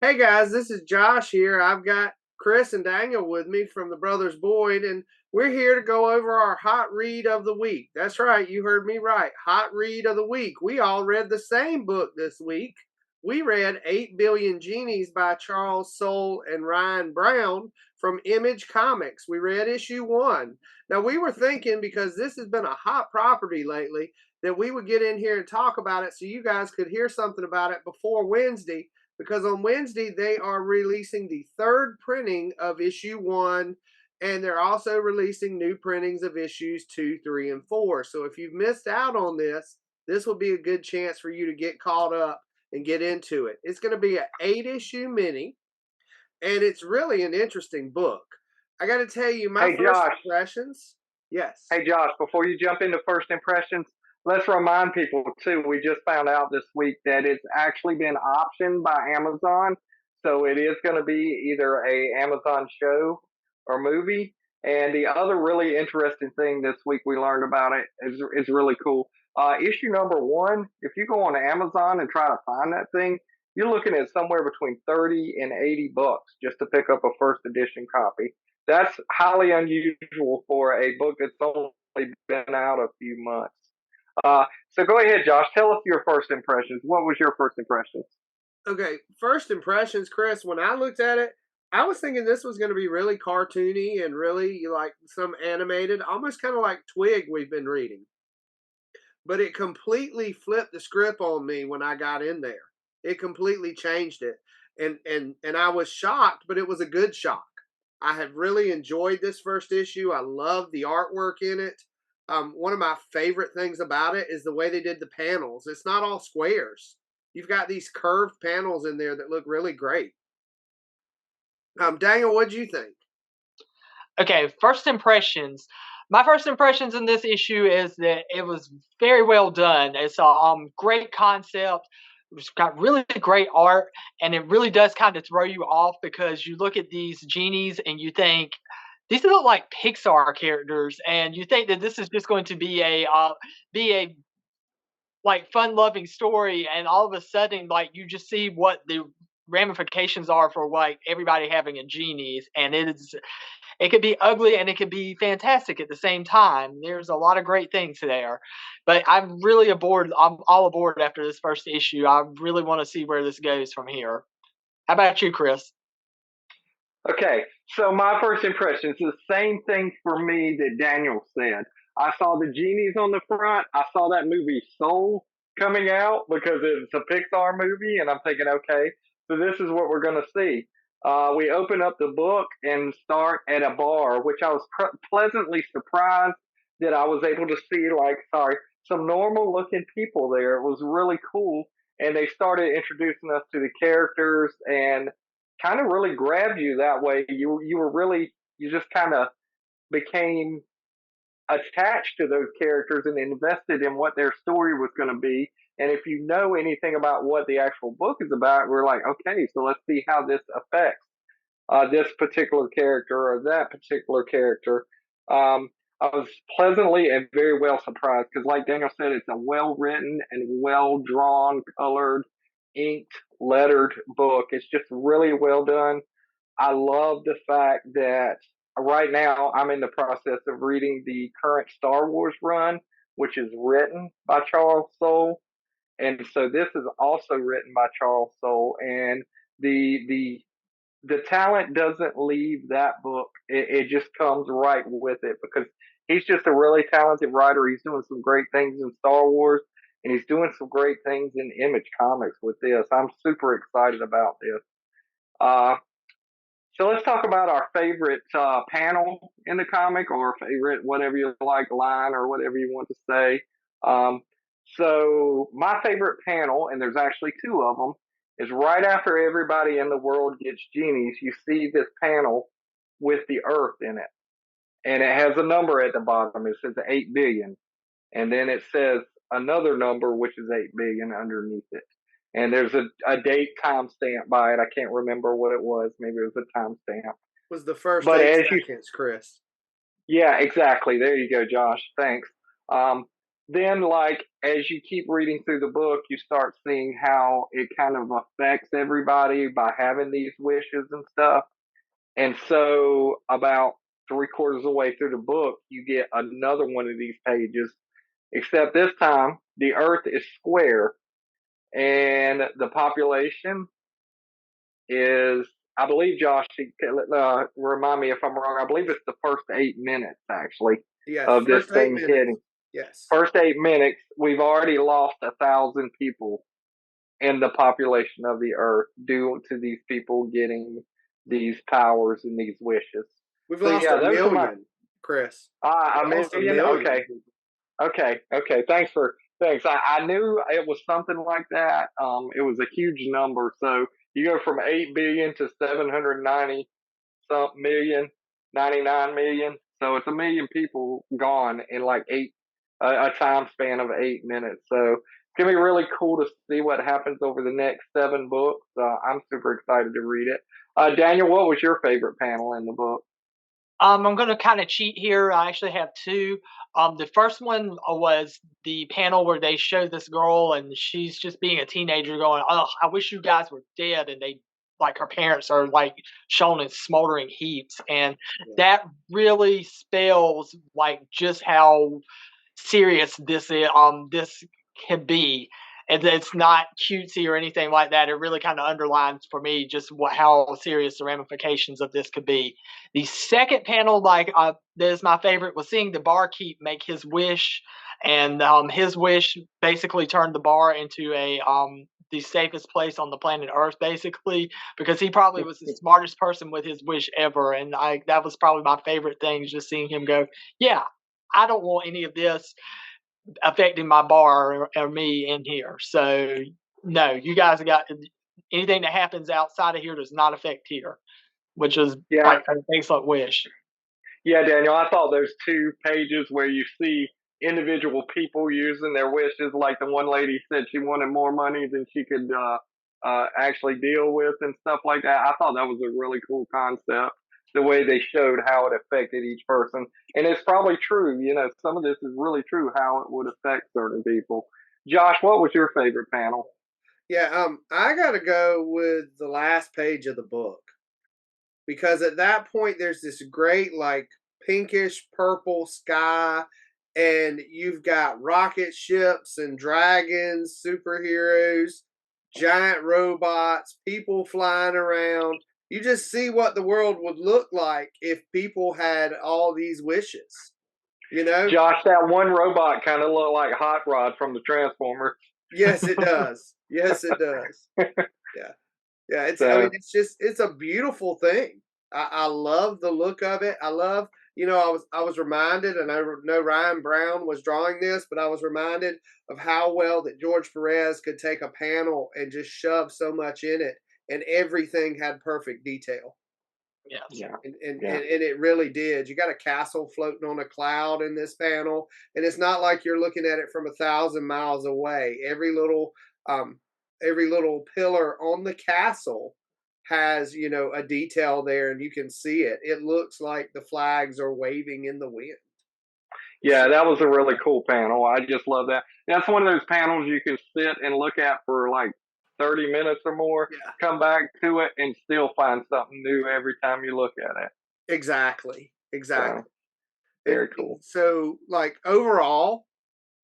Hey guys, this is Josh here. I've got Chris and Daniel with me from the Brothers Boyd, and we're here to go over our hot read of the week. That's right, you heard me right. Hot read of the week. We all read the same book this week. We read 8 Billion Genies by Charles Soule and Ryan Brown from Image Comics. We read issue 1. Now, we were thinking, because this has been a hot property lately, that we would get in here and talk about it so you guys could hear something about it before Wednesday, because on Wednesday they are releasing the third printing of issue 1, and they're also releasing new printings of issues 2, 3, and 4. So if you've missed out on this will be a good chance for you to get caught up and get into it. It's going to be an 8-issue mini, and it's really an interesting book. I got to tell you, my Hey first Josh, impressions. Yes. hey Josh, before you jump into first impressions, let's remind people too, we just found out this week that it's actually been optioned by Amazon. So it is going to be either a Amazon show or movie. And the other really interesting thing this week we learned about it is really cool. Issue number 1, if you go on Amazon and try to find that thing, you're looking at somewhere between 30 and 80 bucks just to pick up a first edition copy. That's highly unusual for a book that's only been out a few months. So go ahead, Josh. Tell us your first impressions. What was your first impressions? Okay, first impressions, Chris. When I looked at it, I was thinking this was going to be really cartoony and really like some animated, almost kind of like Twig we've been reading. But it completely flipped the script on me when I got in there. It completely changed it. And I was shocked, but it was a good shock. I have really enjoyed this first issue. I love the artwork in it. One of my favorite things about it is the way they did the panels. It's not all squares. You've got these curved panels in there that look really great. Daniel, what do you think? Okay, first impressions. My first impressions in this issue is that it was very well done. It's a great concept. It's got really great art, and it really does kind of throw you off because you look at these genies and you think these look like Pixar characters, and you think that this is just going to be a like fun loving story, and all of a sudden like you just see what the ramifications are for like everybody having a genies, and it could be ugly and it could be fantastic at the same time. There's a lot of great things there. But I'm really aboard. I'm all aboard after this first issue. I really want to see where this goes from here. How about you, Chris? Okay, so my first impressions, the same thing for me that Daniel said. I saw the genies on the front. I saw that movie Soul coming out because it's a Pixar movie, and I'm thinking, okay, so this is what we're going to see. We open up the book and start at a bar, which I was pleasantly surprised that I was able to see, like, sorry, some normal looking people there. It was really cool. And they started introducing us to the characters and kind of really grabbed you that way. You were really, you just kind of became attached to those characters and invested in what their story was going to be. And if you know anything about what the actual book is about, we're like, okay, so let's see how this affects this particular character or that particular character. I was pleasantly and very well surprised because, like Daniel said, it's a well written and well drawn, colored, inked, lettered book. It's just really well done. I love the fact that right now I'm in the process of reading the current Star Wars run, which is written by Charles Soule. And so this is also written by Charles Soule. And the the the talent doesn't leave that book. It just comes right with it because he's just a really talented writer. He's doing some great things in Star Wars, and he's doing some great things in Image Comics with this. I'm super excited about this. Uh, so let's talk about our favorite panel in the comic, or favorite whatever you like line, or whatever you want to say. Um, so my favorite panel, and there's actually two of them, is right after everybody in the world gets genies. You see this panel with the Earth in it, and it has a number at the bottom. It says 8 billion, and then it says another number which is 8 billion underneath it. And there's a date timestamp by it. I can't remember what it was. Maybe it was a timestamp. Was the first But eight as you, seconds, Chris? yeah, exactly. There you go, Josh. Thanks. Um, then like as you keep reading through the book, you start seeing how it kind of affects everybody by having these wishes and stuff. And so about three-quarters of the way through the book, you get another one of these pages, except this time the earth is square and the population is, I believe, Josh, remind me if I'm wrong, I believe it's the first 8 minutes actually Yes, of this first eight thing minutes. hitting. Yes. First 8 minutes, we've already lost 1,000 people in the population of the earth due to these people getting these powers and these wishes. We've So lost yeah, a those are my million, Chris. a We lost a million. million. Okay. Thanks. I knew it was something like that. It was a huge number. So you go from 8 billion to 790 something million, 99 million. So it's a million people gone in like a time span of 8 minutes. So it's gonna be really cool to see what happens over the next 7 books. I'm super excited to read it. Daniel, what was your favorite panel in the book? I'm going to kind of cheat here. I actually have two. The first one was the panel where they show this girl and she's just being a teenager going, "Oh, I wish you guys were dead." And they, like, her parents are like shown in smoldering heaps. And Yeah. that really spells like just how serious this can be. And it's not cutesy or anything like that. It really kind of underlines for me just how serious the ramifications of this could be. The second panel, like, that is my favorite, was seeing the barkeep make his wish, and his wish basically turned the bar into the safest place on the planet Earth, basically, because he probably was the smartest person with his wish ever, and that was probably my favorite thing, just seeing him go, yeah, I don't want any of this affecting my bar or me in here. So no, you guys got anything that happens outside of here does not affect here, which is Yeah, like an excellent wish. yeah, Daniel. I thought those 2 pages where you see individual people using their wishes, like the one lady said she wanted more money than she could actually deal with and stuff like that. I thought that was a really cool concept. The way they showed how it affected each person, and it's probably true. You know, some of this is really true how it would affect certain people. Josh, what was your favorite panel? Yeah, I gotta go with the last page of the book because at that point there's this great like pinkish purple sky, and you've got rocket ships and dragons, superheroes, giant robots, people flying around. You just see what the world would look like if people had all these wishes, you know? Josh, that one robot kind of looked like Hot Rod from the Transformers. Yes, it does. Yes, it does. Yeah. Yeah, I mean, So it's a beautiful thing. I love the look of it. I love, I was reminded, and I know Ryan Brown was drawing this, but I was reminded of how well that George Perez could take a panel and just shove so much in it, and everything had perfect detail. Yes. yeah, And yeah. it really did. You got a castle floating on a cloud in this panel, and it's not like you're looking at it from 1,000 miles away. Um, every little pillar on the castle has a detail there, and you can see it. It looks like the flags are waving in the wind. Yeah, that was a really cool panel. I just love that. That's one of those panels you can sit and look at for like 30 minutes or more, Yeah, come back to it, and still find something new every time you look at it. exactly, So, exactly. And very cool. so, like, overall,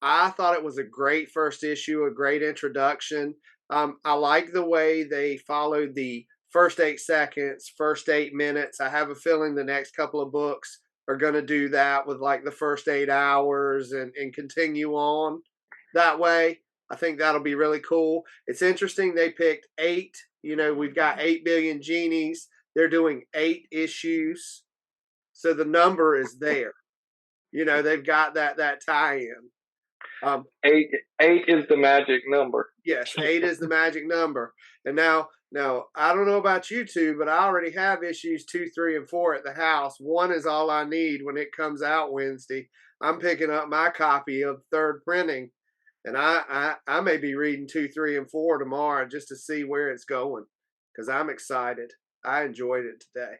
I thought it was a great first issue, a great introduction. I like the way they followed the first 8 seconds, first 8 minutes. I have a feeling the next couple of books are going to do that with like the first 8 hours and continue on that way. I think that'll be really cool. It's interesting they picked eight. We've got 8 billion genies. They're doing 8 issues. So the number is there. They've got that tie in. Um, Eight, eight is the magic number. Yes, 8 is the magic number. And now I don't know about you two, but I already have issues 2, 3, and 4 at the house. One is all I need when it comes out Wednesday. I'm picking up my copy of third printing, and I may be reading 2, 3, and 4 tomorrow just to see where it's going because I'm excited. I enjoyed it today.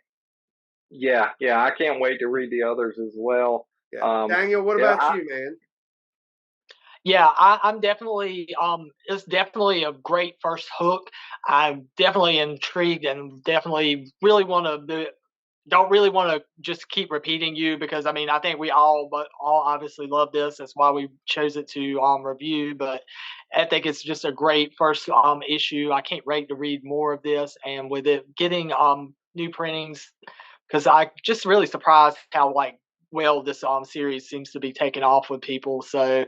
Yeah, I can't wait to read the others as well. Yeah, Daniel, what Yeah, about you, man? Yeah, I'm definitely it's definitely a great first hook. I'm definitely intrigued and definitely really want to don't really want to just keep repeating you because I mean I think we all obviously love this. That's why we chose it to review. But I think it's just a great first issue. I can't wait to read more of this, and with it getting new printings, because I just really surprised how like well this series seems to be taking off with people. So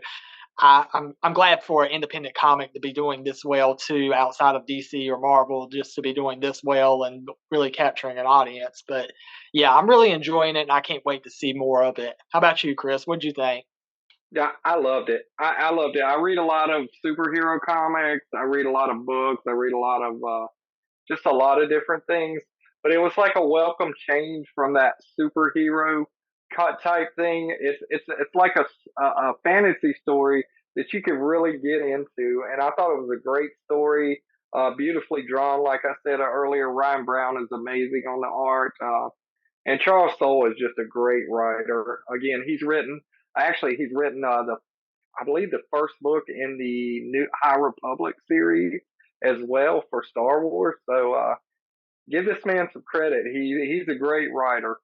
I'm glad for an independent comic to be doing this well too, outside of DC or Marvel, just to be doing this well and really capturing an audience. But yeah, I'm really enjoying it, and I can't wait to see more of it. How about you, Chris? What'd you think? Yeah, I loved it. I loved it. I read a lot of superhero comics. I read a lot of books. I read a lot of just a lot of different things. But it was like a welcome change from that superhero cut type thing. It's like a fantasy story that you could really get into, and I thought it was a great story, beautifully drawn. Like I said earlier, Ryan Brown is amazing on the art, and Charles Soule is just a great writer. Again, he's written the I believe the first book in the New High Republic series as well for Star Wars. So give this man some credit. He's a great writer.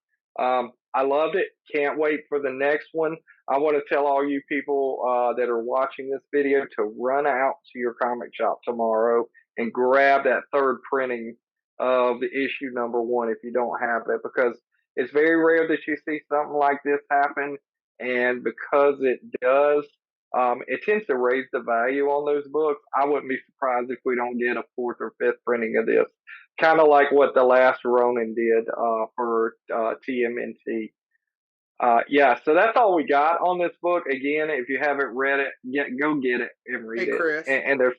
I loved it. Can't wait for the next one. I want to tell all you people that are watching this video to run out to your comic shop tomorrow and grab that third printing of the issue number one if you don't have it, because it's very rare that you see something like this happen. And because it does, it tends to raise the value on those books. I wouldn't be surprised if we don't get a fourth or fifth printing of this, kind of like what the last Ronin did for TMNT. Yeah, so that's all we got on this book. Again, if you haven't read it, go get it and Hey, read it. Chris. And there's,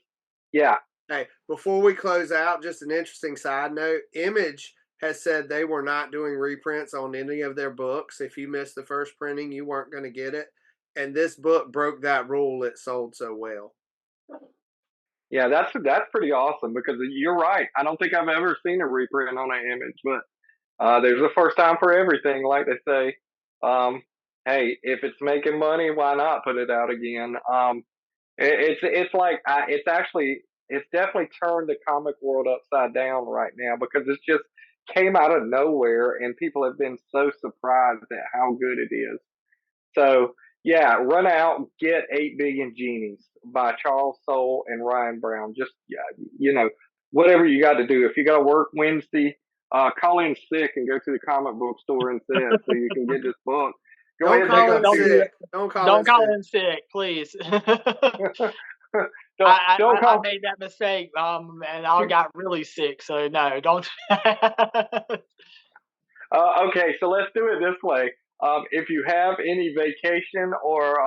yeah, Hey, before we close out, just an interesting side note. Image has said they were not doing reprints on any of their books. If you missed the first printing, you weren't going to get it. And this book broke that rule. It sold so well. yeah, that's pretty awesome because you're right. I don't think I've ever seen a reprint on an Image, but there's a first time for everything, like they say. Um, hey, if it's making money, why not put it out again? It's like it's definitely turned the comic world upside down right now because it's just came out of nowhere and people have been so surprised at how good it is. So yeah, run out, get 8 Billion Genies by Charles Soule and Ryan Brown. Just yeah, whatever you got to do. If you got to work Wednesday, call in sick and go to the comic book store instead so you can get this book. Go Don't ahead and take call a in Don't few. do sick. it. Don't call in Don't call sick. in sick, please. Don't I call. made that mistake, and I got really sick. So no, don't. Okay, so let's do it this way. If you have any vacation or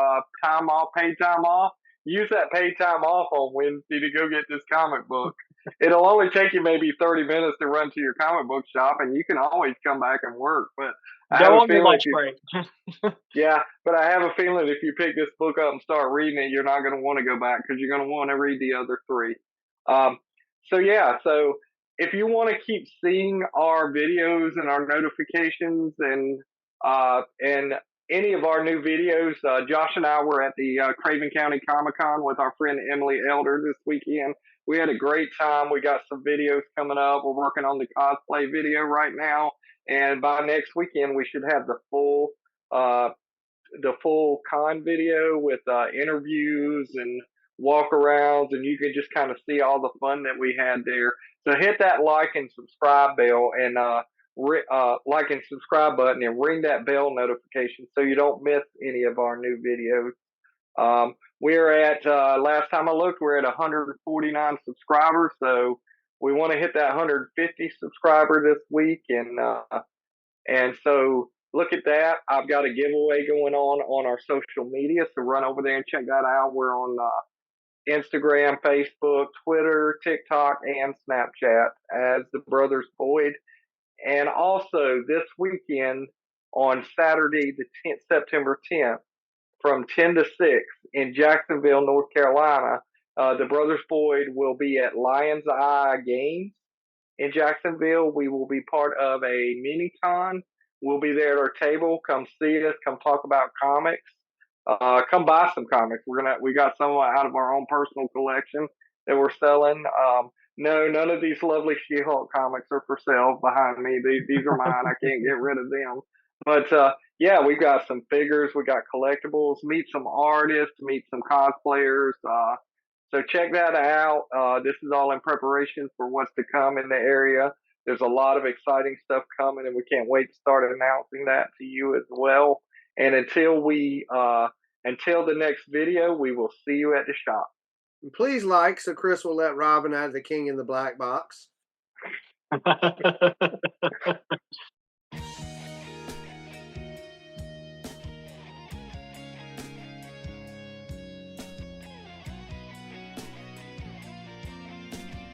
time off, paid time off, use that paid time off on Wednesday to go get this comic book. It'll only take you maybe 30 minutes to run to your comic book shop, and you can always come back and work. But I have Go a on your feeling lunch if you, break. yeah, but I have a feeling if you pick this book up and start reading it, you're not going to want to go back because you're going to want to read the other three. Um, so yeah, so if you want to keep seeing our videos and our notifications and any of our new videos, Josh and I were at the Craven County Comic Con with our friend Emily Elder this weekend. We had a great time. We got some videos coming up. We're working on the cosplay video right now, and by next weekend we should have uh, the full con video with interviews and walk arounds, and you can just kind of see all the fun that we had there. So hit that like and subscribe bell and like and subscribe button and ring that bell notification so you don't miss any of our new videos. We're at last time I looked, we're at 149 subscribers, so we want to hit that 150 subscriber this week, and so look at that. I've got a giveaway going on our social media. So run over there and check that out. We're on Instagram, Facebook, Twitter, TikTok, and Snapchat as the Brothers Boyd. And also this weekend on Saturday, the 10th, September 10th, from 10 to 6 in Jacksonville, North Carolina, the Brothers Boyd will be at Lion's Eye Games in Jacksonville. We will be part of a mini con. We'll be there at our table. Come see us. Come talk about comics. come buy some comics. We got some out of our own personal collection that we're selling. No, none of these lovely She-Hulk comics are for sale behind me. These are mine. I can't get rid of them. But yeah, we got some figures. We got collectibles. Meet some artists. Meet some cosplayers. So check that out. This is all in preparation for what's to come in the area. There's a lot of exciting stuff coming, and we can't wait to start announcing that to you as well. And until the next video, we will see you at the shop. And please like so Chris will let Robin out of the King in the Black Box.